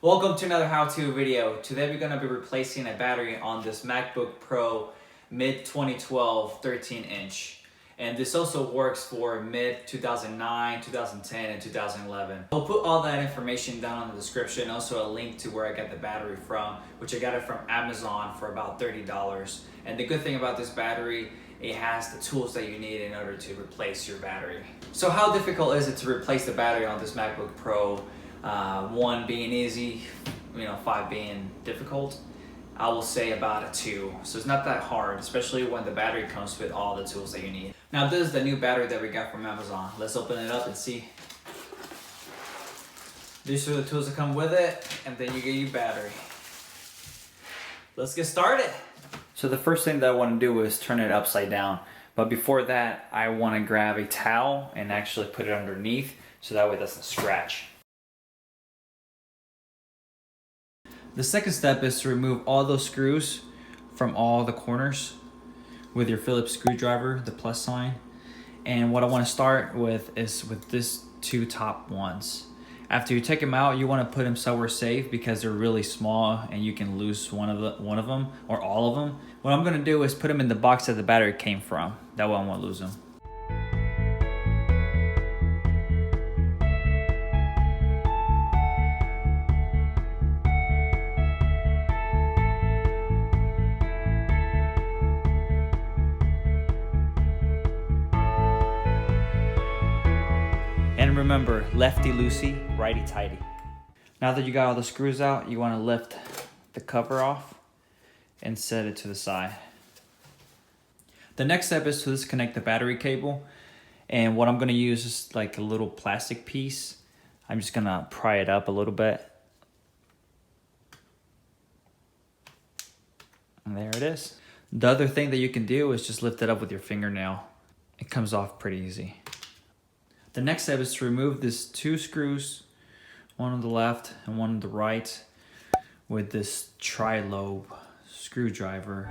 Welcome to another how-to video. Today we're going to be replacing a battery on this MacBook Pro mid-2012 13-inch. And this also works for mid-2009, 2010, and 2011. I'll put all that information down in the description, also a link to where I got the battery from, which I got it from Amazon for about $30. And the good thing about this battery, it has the tools that you need in order to replace your battery. So how difficult is it to replace the battery on this MacBook Pro? 1 being easy, 5 being difficult. I will say about a 2. So it's not that hard, especially when the battery comes with all the tools that you need. Now this is the new battery that we got from Amazon. Let's open it up and see. These are the tools that come with it, and then you get your battery. Let's get started. So the first thing that I want to do is turn it upside down. But before that, I want to grab a towel and actually put it underneath so that way it doesn't scratch. The second step is to remove all those screws from all the corners with your Phillips screwdriver, the plus sign. And what I want to start with is with these 2 top ones. After you take them out, you want to put them somewhere safe because they're really small and you can lose one of them or all of them. What I'm going to do is put them in the box that the battery came from. That way I won't lose them. And remember, lefty loosey, righty tighty. Now that you got all the screws out, you want to lift the cover off and set it to the side. The next step is to disconnect the battery cable. And what I'm going to use is like a little plastic piece. I'm just going to pry it up a little bit. And there it is. The other thing that you can do is just lift it up with your fingernail. It comes off pretty easy. The next step is to remove these 2 screws, one on the left and one on the right, with this tri-lobe screwdriver.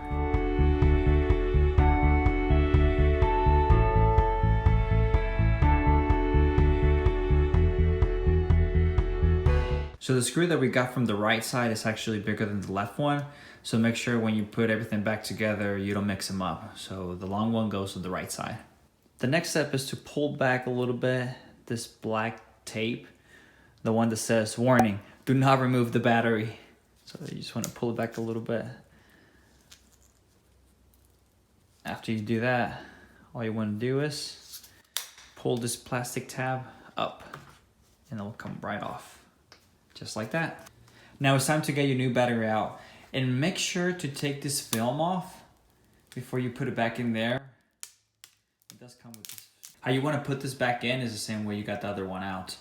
So the screw that we got from the right side is actually bigger than the left one. So make sure when you put everything back together, you don't mix them up. So the long one goes to the right side. The next step is to pull back a little bit this black tape, the one that says, warning, do not remove the battery. So you just want to pull it back a little bit. After you do that, all you want to do is pull this plastic tab up and it will come right off, just like that. Now it's time to get your new battery out, and make sure to take this film off before you put it back in there. It does come with this. How you want to put this back in is the same way you got the other one out.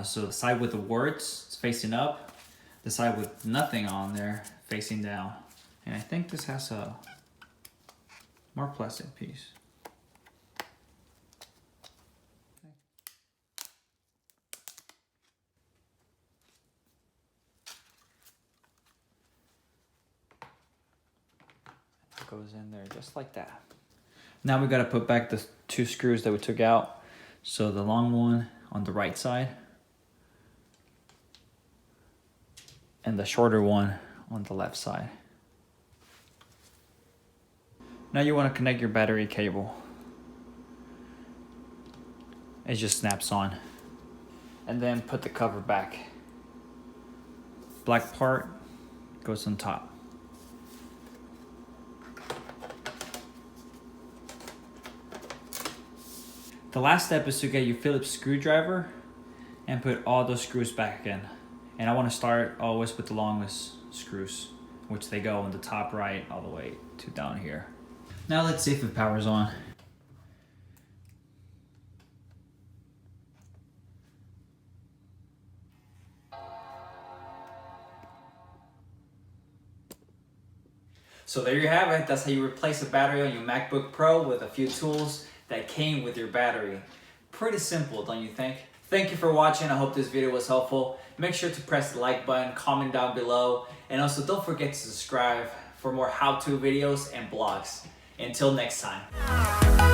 So the side with the words is facing up, the side with nothing on there facing down. And I think this has a more plastic piece. It goes in there just like that. Now we got to put back the 2 screws that we took out. So the long one on the right side and the shorter one on the left side. Now you want to connect your battery cable. It just snaps on. And then put the cover back. Black part goes on top. The last step is to get your Phillips screwdriver and put all those screws back in. And I want to start always with the longest screws, which they go on the top right all the way to down here. Now let's see if the power's on. So there you have it. That's how you replace a battery on your MacBook Pro with a few tools that came with your battery. Pretty simple, don't you think? Thank you for watching. I hope this video was helpful. Make sure to press the like button, comment down below, and also don't forget to subscribe for more how-to videos and blogs. Until next time.